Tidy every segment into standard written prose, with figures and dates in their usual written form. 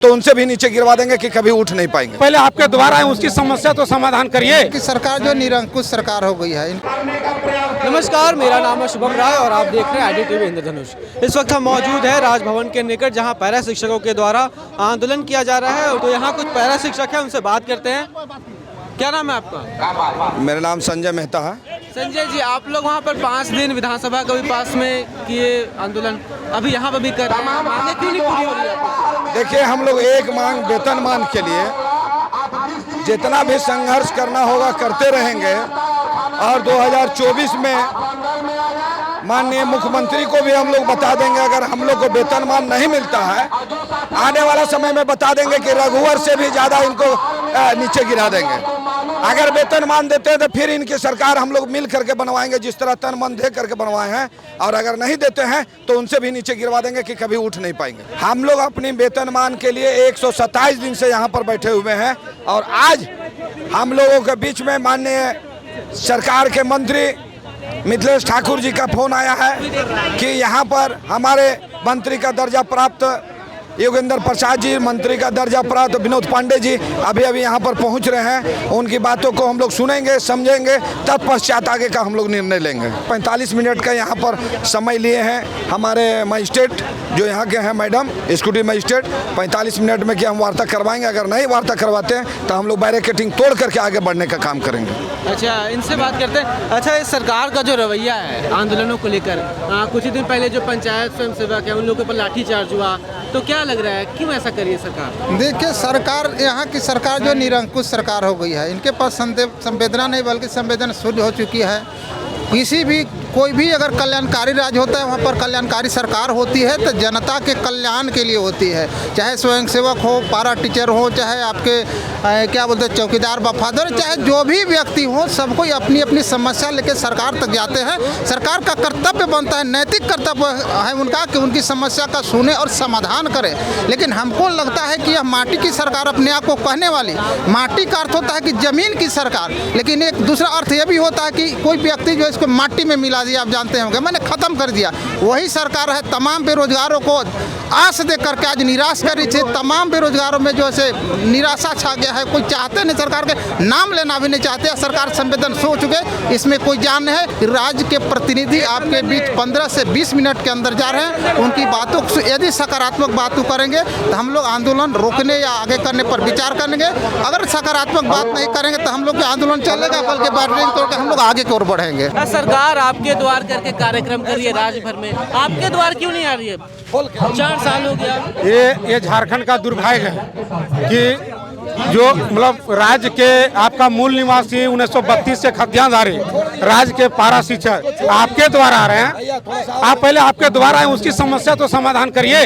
तो उनसे भी नीचे गिरवा देंगे कि कभी उठ नहीं पाएंगे। पहले आपके द्वारा है उसकी समस्या तो समाधान करिए। कि सरकार जो निरंकुश सरकार हो गई है। नमस्कार, मेरा नाम है शुभम राय और आप देख रहे हैं IDTV इंद्रधनुष। इस वक्त हम मौजूद है राजभवन के निकट, जहां पैरा शिक्षकों के द्वारा आंदोलन किया जा रहा है। तो यहाँ कुछ पैरा शिक्षक हैं, उनसे बात करते हैं। क्या नाम है आपका? मेरा नाम संजय मेहता है। संजय जी, आप लोग वहाँ पर 5 दिन विधानसभा के भी पास में किए आंदोलन, अभी यहाँ पर भी कर रहे हैं, मांगे क्यों नहीं पूरी हो रही है? देखिए, हम लोग एक मांग वेतनमान के लिए जितना भी संघर्ष करना होगा करते रहेंगे और 2024 में माननीय मुख्यमंत्री को भी हम लोग बता देंगे, अगर हम लोग को वेतनमान नहीं मिलता है आने वाला समय में बता देंगे कि रघुवर से भी ज़्यादा इनको नीचे गिरा देंगे। अगर वेतनमान देते हैं तो फिर इनकी सरकार हम लोग मिल करके बनवाएंगे, जिस तरह तन मन दे करके बनवाए हैं, और अगर नहीं देते हैं तो उनसे भी नीचे गिरवा देंगे कि कभी उठ नहीं पाएंगे। हम लोग अपनी वेतनमान के लिए 127 दिन से यहाँ पर बैठे हुए हैं और आज हम लोगों के बीच में माननीय सरकार के मंत्री मिथिलेश ठाकुर जी का फोन आया है कि यहाँ पर हमारे मंत्री का दर्जा प्राप्त योगेंद्र प्रसाद जी, मंत्री का दर्जा प्राप्त विनोद पांडे जी अभी यहाँ पर पहुँच रहे हैं। उनकी बातों को हम लोग सुनेंगे, समझेंगे, तत्पश्चात आगे का हम लोग निर्णय लेंगे। 45 मिनट का यहाँ पर समय लिए हैं हमारे मजिस्ट्रेट जो यहाँ के हैं, मैडम एक्जीक्यूटिव मजिस्ट्रेट। 45 मिनट में क्या हम वार्ता करवाएंगे, अगर नहीं वार्ता करवाते हैं तो हम लोग बैरिकेडिंग तोड़ करके आगे बढ़ने का काम करेंगे। अच्छा, इनसे बात करते हैं। अच्छा, इस सरकार का जो रवैया है आंदोलनों को लेकर, कुछ ही दिन पहले जो पंचायत स्वयं सेवक है उन लोगों पर लाठीचार्ज हुआ, तो क्या लग रहा है क्यों ऐसा करिए सरकार? देखिए, सरकार यहाँ की सरकार जो निरंकुश सरकार हो गई है, इनके पास संवेदना नहीं बल्कि संवेदना शून्य हो चुकी है। किसी भी कोई भी अगर कल्याणकारी राज्य होता है, वहाँ पर कल्याणकारी सरकार होती है तो जनता के कल्याण के लिए होती है। चाहे स्वयंसेवक हो, पारा टीचर हो, चाहे आपके क्या बोलते हैं चौकीदार वफादार, चाहे जो भी व्यक्ति हो, सब कोई अपनी अपनी समस्या लेकर सरकार तक जाते हैं। सरकार का कर्तव्य बनता है, नैतिक कर्तव्य है उनका कि उनकी समस्या का सुने और समाधान करे। लेकिन हमको लगता है कि यह माटी की सरकार अपने आप को कहने वाली, माटी का अर्थ होता है कि जमीन की सरकार, लेकिन एक दूसरा अर्थ यह भी होता है कि कोई व्यक्ति जो इसको माटी में मिला दिया, आप जानते होंगे, मैंने खत्म कर दिया। वही सरकार है, तमाम बेरोजगारों को आस दे करके आज निराश कर रही थी। तमाम बेरोजगारों में जो है निराशा छा गया है, कोई चाहते नहीं, सरकार के नाम लेना भी नहीं चाहते। सरकार संवेदन सो चुके, इसमें कोई जान है। राज्य के प्रतिनिधि आपके बीच 15 से 20 मिनट के अंदर जा रहे हैं। उनकी बातों को यदि सकारात्मक बातों करेंगे तो हम लोग आंदोलन रोकने या आगे करने पर विचार करेंगे। अगर सकारात्मक बात नहीं करेंगे तो हम लोग के आंदोलन चलेगा, बल्कि बैरिकेड तोड़ के हम लोग आगे की ओर बढ़ेंगे। सरकार आपके द्वार करके कार्यक्रम कर रही है राज्य भर में, आपके द्वार क्यों नहीं आ रही है? 4 साल हो गया। ये झारखंड का दुर्भाग्य है कि जो मतलब राज्य के आपका मूल निवासी 1932 से खतियानधारी राज्य के पारा शिक्षक आपके द्वारा आ रहे हैं। आप पहले आपके द्वारा है उसकी समस्या तो समाधान करिए,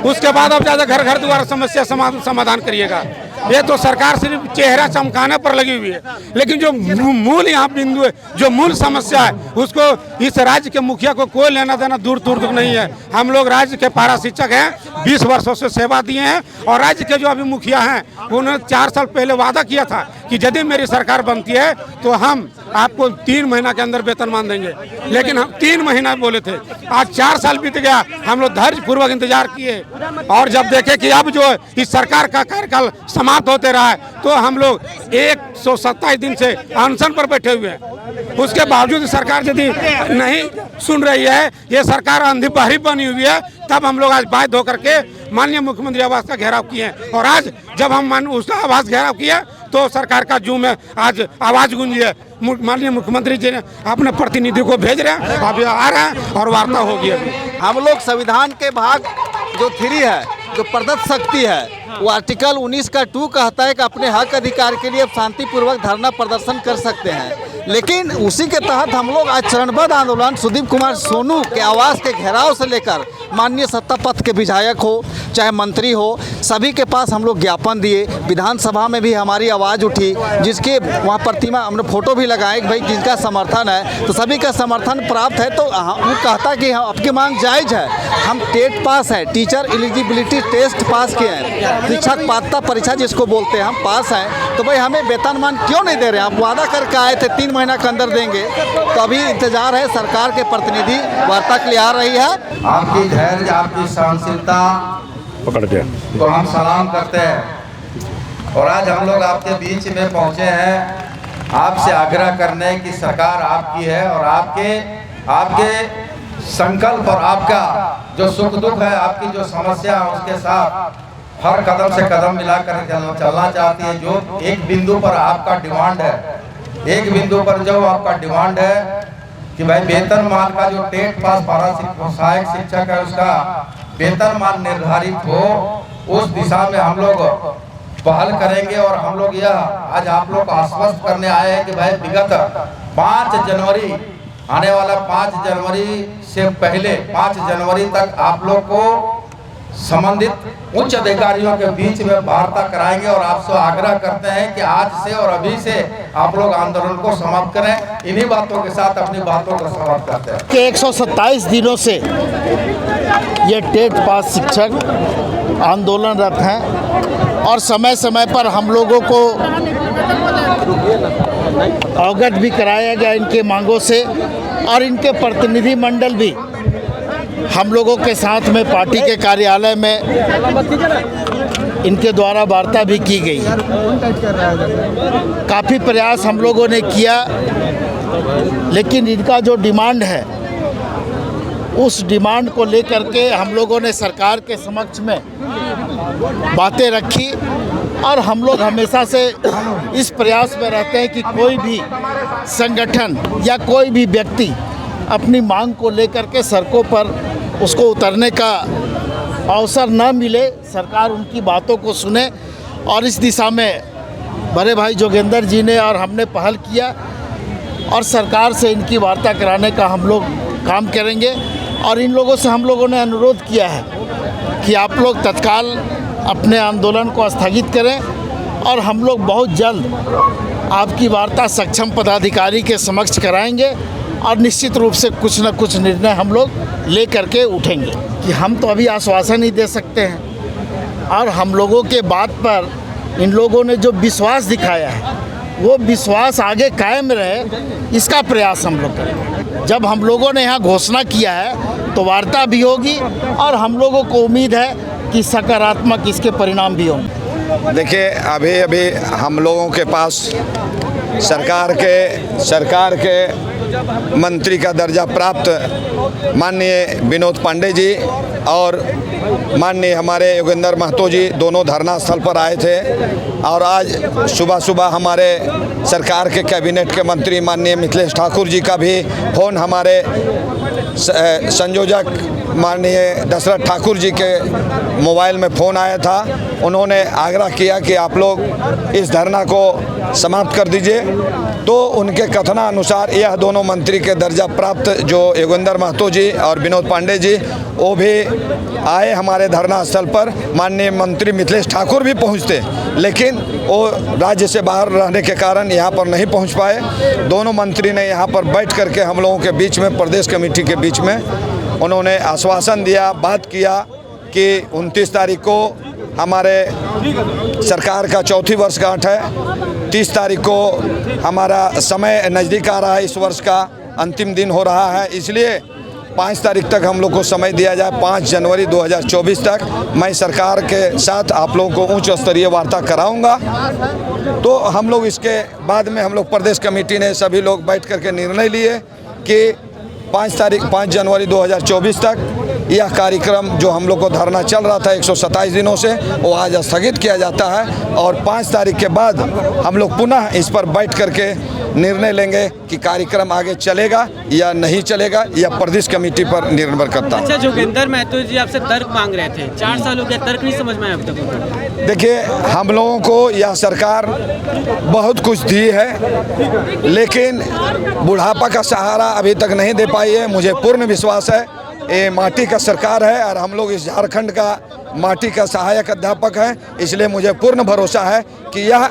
उसके बाद आप ज़्यादा घर घर द्वारा समस्या समाधान करिएगा। ये तो सरकार सिर्फ चेहरा चमकाने पर लगी हुई है, लेकिन जो मूल यहाँ बिंदु है, जो मूल समस्या है, उसको इस राज्य के मुखिया को कोई लेना देना दूर दूर तक नहीं है। हम लोग राज्य के पारा शिक्षक हैं, 20 वर्षों से सेवा दिए हैं और राज्य के जो अभी मुखिया हैं उन्होंने 4 साल पहले वादा किया था कि यदि मेरी सरकार बनती है तो हम आपको 3 महीना के अंदर वेतनमान देंगे, लेकिन हम 3 महीना बोले थे। आज 4 साल बीत गया, हम लोग धैर्यपूर्वक इंतजार किए और जब देखे कि अब जो इस सरकार का कार्यकाल समाप्त होते रहा है तो हम लोग 127 दिन से अनशन पर बैठे हुए हैं। उसके बावजूद सरकार यदि नहीं सुन रही है, ये सरकार अंधी बहरी बनी हुई है, तब हम लोग आज बाध्य होकर के माननीय मुख्यमंत्री आवास का घेराव किए। और आज जब हम उसका आवास घेराव किया तो सरकार का जूम में आज आवाज गूंजी है। माननीय मुख्यमंत्री जी ने अपने प्रतिनिधि को भेज रहे हैं, अभी आ रहे हैं और वार्ता होगी। अभी हम लोग संविधान के भाग जो 3 है, जो प्रदत्त शक्ति है, वो आर्टिकल 19 का 2 कहता है कि अपने हक अधिकार के लिए शांतिपूर्वक धरना प्रदर्शन कर सकते हैं। लेकिन उसी के तहत हम लोग आज चरणबद्ध आंदोलन सुदीप कुमार सोनू के आवास के घेराव से लेकर माननीय सत्ता पक्ष के विधायक हो चाहे मंत्री हो, सभी के पास हम लोग ज्ञापन दिए। विधानसभा में भी हमारी आवाज़ उठी, जिसके वहाँ प्रतिमा हमने फोटो भी लगाए कि भाई जिनका समर्थन है तो सभी का समर्थन प्राप्त है। तो वो कहता कि हाँ आपकी मांग जायज़ है, हम टेट पास है, टीचर एलिजिबिलिटी टेस्ट पास किए हैं, शिक्षक पात्रता परीक्षा जिसको बोलते हैं हम पास हैं, तो भाई हमें वेतनमान क्यों नहीं दे रहे हैं? आप वादा करके आए थे 3 महीना के अंदर देंगे, तो अभी इंतजार है। सरकार के प्रतिनिधि वार्ता के लिए आ रही है। आपकी धैर्य, आपकी सहनशीलता पकड़ के। तो हम सलाम करते हैं और आज हम लोग आपके बीच में पहुंचे हैं आपसे आग्रह करने की सरकार आपकी है और आपके संकल्प और आपका जो सुख दुख है, आपकी जो समस्या है उसके साथ हर कदम से कदम मिलाकर चलना चाहती है। जो एक बिंदु पर आपका डिमांड है, एक बिंदु पर जो आपका डिमांड है कि भाई वेतनमान का जो टेट पास सहायक शिक्षक है उसका वेतनमान निर्धारित हो, उस दिशा में हम लोग पहल करेंगे। और हम लोग यह आज आप लोग को आश्वस्त करने आए हैं कि भाई विगत 5 जनवरी आने वाला 5 जनवरी से पहले 5 जनवरी तक आप लोग को संबंधित उच्च अधिकारियों के बीच में वार्ता कराएंगे और आपसे आग्रह करते हैं कि आज से और अभी से आप लोग आंदोलन को समाप्त करें। इन्हीं बातों के साथ अपनी बातों को समाप्त करते हैं कि 127 दिनों से ये टेट पास शिक्षक आंदोलनरत हैं और समय समय पर हम लोगों को अवगत भी कराया गया इनके मांगों से और इनके प्रतिनिधि मंडल भी हम लोगों के साथ में पार्टी के कार्यालय में इनके द्वारा वार्ता भी की गई। काफ़ी प्रयास हम लोगों ने किया, लेकिन इनका जो डिमांड है उस डिमांड को लेकर के हम लोगों ने सरकार के समक्ष में बातें रखी और हम लोग हमेशा से इस प्रयास में रहते हैं कि कोई भी संगठन या कोई भी व्यक्ति अपनी मांग को लेकर के सड़कों पर उसको उतरने का अवसर न मिले, सरकार उनकी बातों को सुने। और इस दिशा में बड़े भाई जोगेंद्र जी ने और हमने पहल किया और सरकार से इनकी वार्ता कराने का हम लोग काम करेंगे। और इन लोगों से हम लोगों ने अनुरोध किया है कि आप लोग तत्काल अपने आंदोलन को स्थगित करें और हम लोग बहुत जल्द आपकी वार्ता सक्षम पदाधिकारी के समक्ष कराएंगे और निश्चित रूप से कुछ न कुछ निर्णय हम लोग ले करके उठेंगे। कि हम तो अभी आश्वासन ही दे सकते हैं और हम लोगों के बात पर इन लोगों ने जो विश्वास दिखाया है वो विश्वास आगे कायम रहे, इसका प्रयास हम लोग करेंगे। जब हम लोगों ने यहाँ घोषणा किया है तो वार्ता भी होगी और हम लोगों को उम्मीद है कि सकारात्मक इसके परिणाम भी होंगे। देखिए, अभी हम लोगों के पास सरकार के मंत्री का दर्जा प्राप्त माननीय विनोद पांडे जी और माननीय हमारे योगेंद्र महतो जी दोनों धरना स्थल पर आए थे। और आज सुबह हमारे सरकार के कैबिनेट के मंत्री माननीय मिथिलेश ठाकुर जी का भी फ़ोन हमारे संयोजक माननीय दशरथ ठाकुर जी के मोबाइल में फ़ोन आया था। उन्होंने आग्रह किया कि आप लोग इस धरना को समाप्त कर दीजिए। तो उनके कथनानुसार यह दोनों मंत्री के दर्जा प्राप्त जो योगेंद्र महतो जी और विनोद पांडे जी वो भी आए हमारे धरना स्थल पर। माननीय मंत्री मिथिलेश ठाकुर भी पहुंचते, लेकिन वो राज्य से बाहर रहने के कारण यहाँ पर नहीं पहुँच पाए। दोनों मंत्री ने यहाँ पर बैठ करके हम लोगों के बीच में, प्रदेश कमेटी के बीच में, उन्होंने आश्वासन दिया, बात किया कि 29 तारीख को हमारे सरकार का चौथी वर्षगांठ है। 30 तारीख को हमारा समय नज़दीक आ रहा है, इस वर्ष का अंतिम दिन हो रहा है, इसलिए 5 तारीख तक हम लोग को समय दिया जाए। 5 जनवरी 2024 तक मैं सरकार के साथ आप लोगों को उच्च स्तरीय वार्ता कराऊंगा। तो हम लोग इसके बाद में हम लोग प्रदेश कमेटी ने सभी लोग बैठ करके निर्णय लिए कि 5 जनवरी 2024 तक यह कार्यक्रम जो हम लोग को धरना चल रहा था 127 दिनों से, वो आज स्थगित किया जाता है। और 5 तारीख के बाद हम लोग पुनः इस पर बैठ करके निर्णय लेंगे कि कार्यक्रम आगे चलेगा या नहीं चलेगा, या प्रदेश कमेटी पर निर्भर करता है। अच्छा, जोगेंद्र महतो जी आपसे तर्क मांग रहे थे, 4 साल हो गया, तर्क नहीं समझ में आया अब तक। देखिए, हम लोगों को यह सरकार बहुत कुछ दी है, लेकिन बुढ़ापा का सहारा अभी तक नहीं दे पाई है। मुझे पूर्ण विश्वास है ये माटी का सरकार है और हम लोग इस झारखंड का माटी का सहायक अध्यापक हैं, इसलिए मुझे पूर्ण भरोसा है कि यह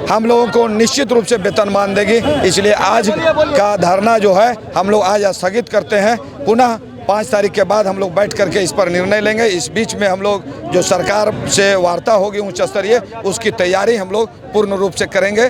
हम लोगों को निश्चित रूप से वेतनमान देगी। इसलिए आज का धरना जो है हम लोग आज स्थगित करते हैं। पुनः 5 तारीख के बाद हम लोग बैठ करके इस पर निर्णय लेंगे। इस बीच में हम लोग जो सरकार से वार्ता होगी उच्च स्तरीय, उसकी तैयारी हम लोग पूर्ण रूप से करेंगे।